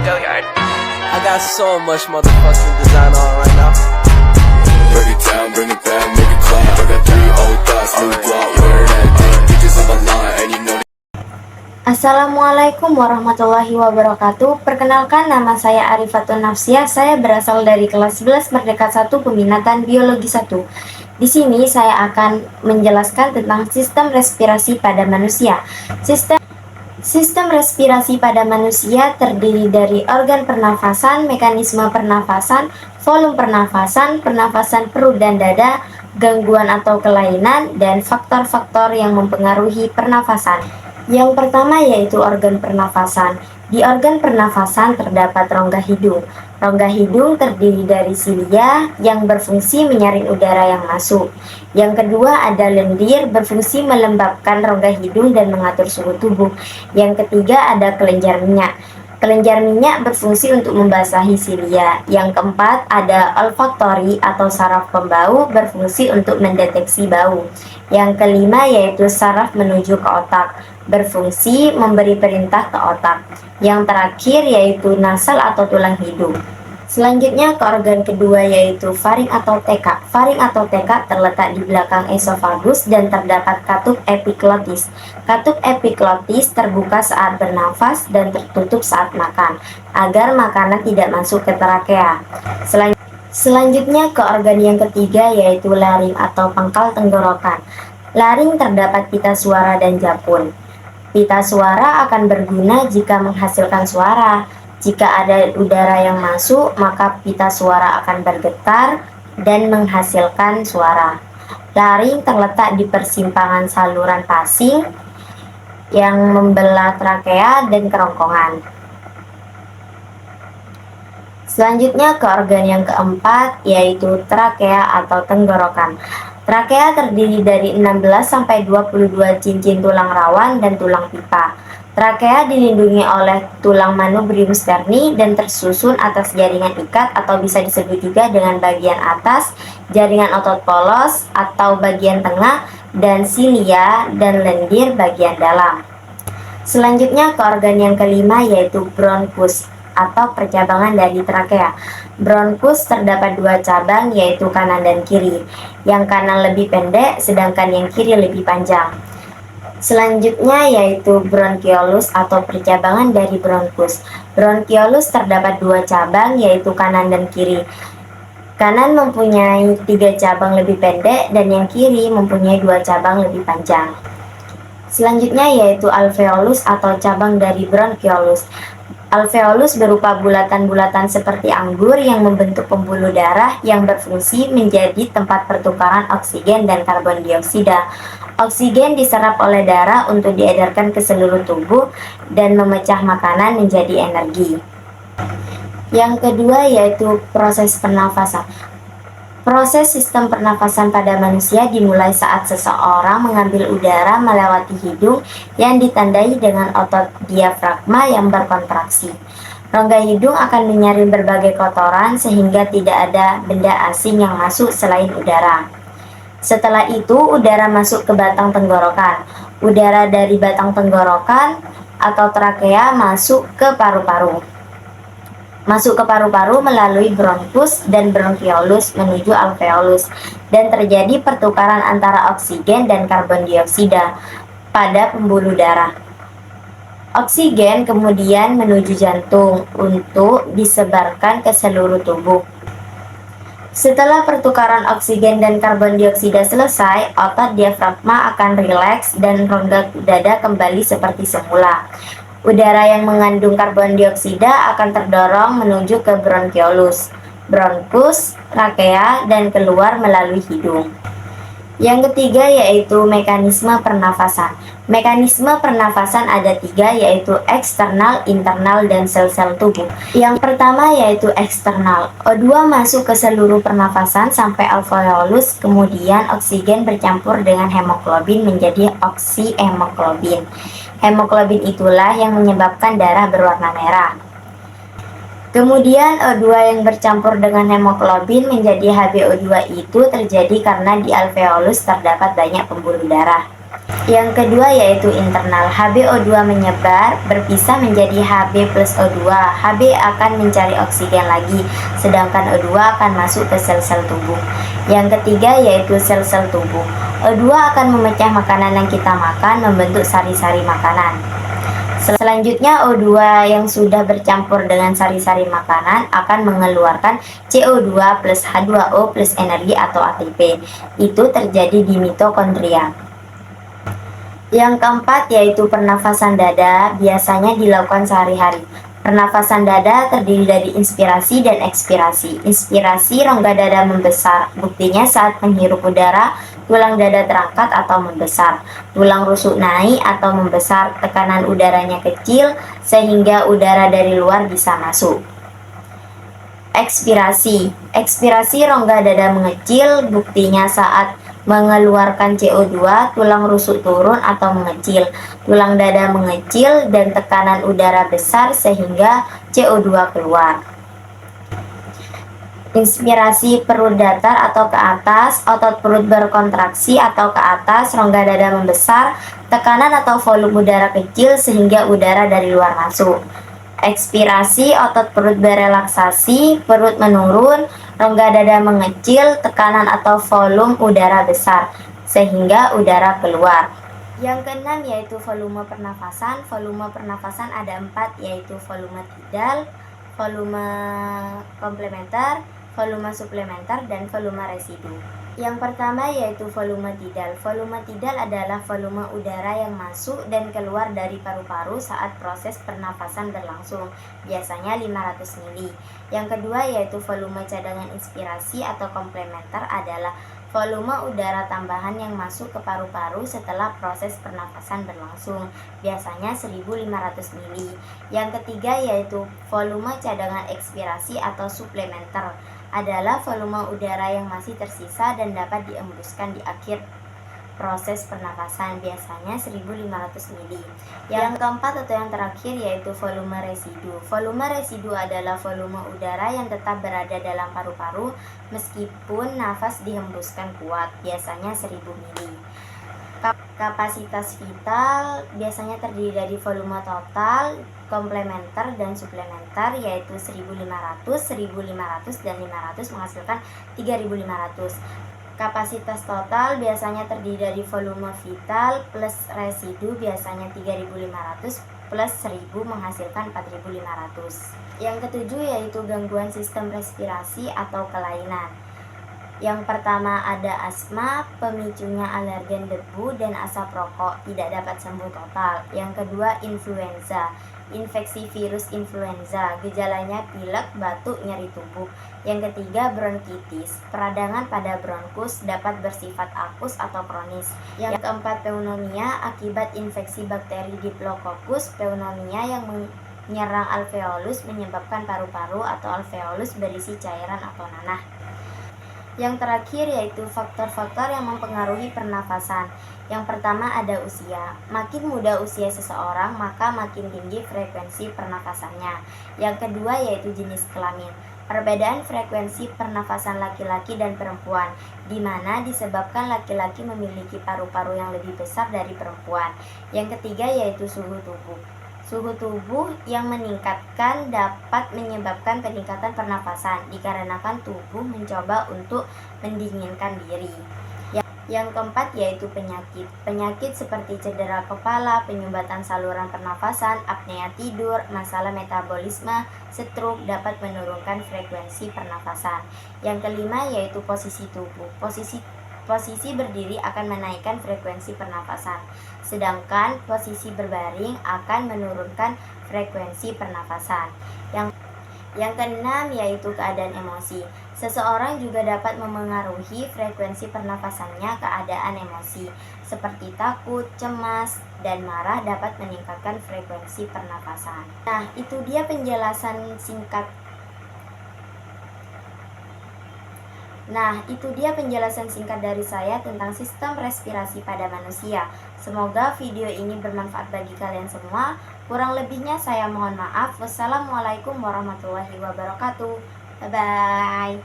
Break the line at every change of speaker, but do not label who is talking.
I got so much motherfucking design on right now.
Break it down, bring it back, make it clap. I got 3 old thoughts, new guap, wear that thing. Bitches on my line, and you know.
Assalamualaikum warahmatullahi wabarakatuh. Perkenalkan, nama saya Arifatun Nafsiah. Saya berasal dari kelas 11 Merdeka 1 Peminatan Biologi 1. Di sini saya akan menjelaskan tentang sistem respirasi pada manusia. Sistem respirasi pada manusia terdiri dari organ pernafasan, mekanisme pernafasan, volume pernafasan, pernafasan perut dan dada, gangguan atau kelainan, dan faktor-faktor yang mempengaruhi pernafasan. Yang pertama yaitu organ pernafasan. Di organ pernafasan terdapat rongga hidung. Rongga hidung terdiri dari silia yang berfungsi menyaring udara yang masuk. Yang kedua ada lendir berfungsi melembabkan rongga hidung dan mengatur suhu tubuh. Yang ketiga ada kelenjar minyak. Kelenjar minyak berfungsi untuk membasahi silia. Yang keempat ada olfaktori atau saraf pembau berfungsi untuk mendeteksi bau. Yang kelima yaitu saraf menuju ke otak, berfungsi memberi perintah ke otak. Yang terakhir yaitu nasal atau tulang hidung. Selanjutnya ke organ kedua yaitu faring atau tekak. Faring atau tekak terletak di belakang esofagus dan terdapat katup epiglotis. Katup epiglotis terbuka saat bernafas dan tertutup saat makan, agar makanan tidak masuk ke trakea. Selanjutnya ke organ yang ketiga yaitu laring atau pangkal tenggorokan. Laring terdapat pita suara dan japun. Pita suara akan berguna jika menghasilkan suara. Jika ada udara yang masuk, maka pita suara akan bergetar dan menghasilkan suara. Laring terletak di persimpangan saluran pasing yang membelah trakea dan kerongkongan. Selanjutnya ke organ yang keempat yaitu trakea atau tenggorokan. Trakea terdiri dari 16-22 cincin tulang rawan dan tulang pipa. Trakea dilindungi oleh tulang manubrium sterni dan tersusun atas jaringan ikat atau bisa disebut juga dengan bagian atas, jaringan otot polos atau bagian tengah, dan silia dan lendir bagian dalam. Selanjutnya ke organ yang kelima yaitu bronkus atau percabangan dari trakea. Bronkus terdapat 2 cabang yaitu kanan dan kiri. Yang kanan lebih pendek sedangkan yang kiri lebih panjang. Selanjutnya yaitu bronkiolus atau percabangan dari bronkus. Bronkiolus terdapat 2 cabang yaitu kanan dan kiri. Kanan mempunyai 3 cabang lebih pendek dan yang kiri mempunyai 2 cabang lebih panjang. Selanjutnya yaitu alveolus atau cabang dari bronkiolus. Alveolus berupa bulatan-bulatan seperti anggur yang membentuk pembuluh darah yang berfungsi menjadi tempat pertukaran oksigen dan karbon dioksida. Oksigen diserap oleh darah untuk diedarkan ke seluruh tubuh dan memecah makanan menjadi energi. Yang kedua yaitu proses pernafasan. Proses sistem pernafasan pada manusia dimulai saat seseorang mengambil udara melewati hidung yang ditandai dengan otot diafragma yang berkontraksi. Rongga hidung akan menyaring berbagai kotoran sehingga tidak ada benda asing yang masuk selain udara. Setelah itu, udara masuk ke batang tenggorokan. Udara dari batang tenggorokan atau trakea masuk ke paru-paru. Masuk ke paru-paru melalui bronkus dan bronkiolus menuju alveolus, dan terjadi pertukaran antara oksigen dan karbon dioksida pada pembuluh darah. Oksigen kemudian menuju jantung untuk disebarkan ke seluruh tubuh. Setelah pertukaran oksigen dan karbon dioksida selesai, otot diafragma akan rileks dan rongga dada kembali seperti semula. Udara yang mengandung karbon dioksida akan terdorong menuju ke bronkiolus, bronkus, trakea, dan keluar melalui hidung. Yang ketiga yaitu mekanisme pernafasan. Mekanisme pernafasan ada 3 yaitu eksternal, internal, dan sel-sel tubuh. Yang pertama yaitu eksternal. O2 masuk ke seluruh pernafasan sampai alveolus, kemudian oksigen bercampur dengan hemoglobin menjadi oksihemoglobin. Hemoglobin itulah yang menyebabkan darah berwarna merah. Kemudian O2 yang bercampur dengan hemoglobin menjadi HbO2 itu terjadi karena di alveolus terdapat banyak pembuluh darah. Yang kedua yaitu internal. HbO2 menyebar, berpisah menjadi Hb plus O2. Hb akan mencari oksigen lagi, sedangkan O2 akan masuk ke sel-sel tubuh. Yang ketiga yaitu sel-sel tubuh. O2 akan memecah makanan yang kita makan, membentuk sari-sari makanan. Selanjutnya O2 yang sudah bercampur dengan sari-sari makanan akan mengeluarkan CO2 plus H2O plus energi atau ATP. Itu terjadi di mitokondria. Yang keempat yaitu pernafasan dada, biasanya dilakukan sehari-hari. Pernafasan dada terdiri dari inspirasi dan ekspirasi. Inspirasi, rongga dada membesar, buktinya saat menghirup udara, tulang dada terangkat atau membesar. Tulang rusuk naik atau membesar, tekanan udaranya kecil sehingga udara dari luar bisa masuk. Ekspirasi, ekspirasi rongga dada mengecil, buktinya saat mengeluarkan CO2, tulang rusuk turun atau mengecil, tulang dada mengecil dan tekanan udara besar sehingga CO2 keluar. Inspirasi, perut datar atau ke atas, otot perut berkontraksi atau ke atas, rongga dada membesar, tekanan atau volume udara kecil sehingga udara dari luar masuk. Ekspirasi, otot perut berelaksasi, perut menurun, rongga dada mengecil, tekanan atau volume udara besar, sehingga udara keluar. Yang keenam yaitu volume pernafasan. Volume pernafasan ada 4, yaitu volume tidal, volume komplementer, volume suplementer, dan volume residu. Yang pertama yaitu volume tidal. Volume tidal adalah volume udara yang masuk dan keluar dari paru-paru saat proses pernafasan berlangsung, biasanya 500 ml. Yang kedua yaitu volume cadangan inspirasi atau komplementer adalah volume udara tambahan yang masuk ke paru-paru setelah proses pernafasan berlangsung, biasanya 1500 ml. Yang ketiga yaitu volume cadangan ekspirasi atau suplementer adalah volume udara yang masih tersisa dan dapat diembuskan di akhir proses pernafasan, biasanya 1500 ml. Yang keempat atau yang terakhir yaitu volume residu. Volume residu adalah volume udara yang tetap berada dalam paru-paru meskipun nafas dihembuskan kuat, biasanya 1000 ml. Kapasitas vital biasanya terdiri dari volume total, komplementer, dan suplementer yaitu 1500, 1500, dan 500 menghasilkan 3500. Kapasitas total biasanya terdiri dari volume vital plus residu biasanya 3500 plus 1000 menghasilkan 4500. Yang ketujuh yaitu gangguan sistem respirasi atau kelainan. Yang pertama ada asma, pemicunya alergen debu dan asap rokok, tidak dapat sembuh total. Yang kedua influenza, infeksi virus influenza, gejalanya pilek, batuk, nyeri tubuh. Yang ketiga bronkitis, peradangan pada bronkus, dapat bersifat akut atau kronis. Yang keempat pneumonia, akibat infeksi bakteri Diplococcus pneumonia yang menyerang alveolus menyebabkan paru-paru atau alveolus berisi cairan atau nanah. Yang terakhir yaitu faktor-faktor yang mempengaruhi pernafasan. Yang pertama ada usia. Makin muda usia seseorang, maka makin tinggi frekuensi pernafasannya. Yang kedua yaitu jenis kelamin. Perbedaan frekuensi pernafasan laki-laki dan perempuan, di mana disebabkan laki-laki memiliki paru-paru yang lebih besar dari perempuan. Yang ketiga yaitu suhu tubuh. Suhu tubuh yang meningkatkan dapat menyebabkan peningkatan pernafasan dikarenakan tubuh mencoba untuk mendinginkan diri. Yang keempat yaitu penyakit. Penyakit seperti cedera kepala, penyumbatan saluran pernafasan, apnea tidur, masalah metabolisme, stroke dapat menurunkan frekuensi pernafasan. Yang kelima yaitu posisi tubuh. Posisi berdiri akan menaikkan frekuensi pernafasan, sedangkan posisi berbaring akan menurunkan frekuensi pernafasan. Yang keenam yaitu keadaan emosi. Seseorang juga dapat memengaruhi frekuensi pernafasannya. Keadaan emosi seperti takut, cemas, dan marah dapat meningkatkan frekuensi pernafasan. Nah, itu dia penjelasan singkat dari saya tentang sistem respirasi pada manusia. Semoga video ini bermanfaat bagi kalian semua. Kurang lebihnya saya mohon maaf. Wassalamualaikum warahmatullahi wabarakatuh. Bye-bye.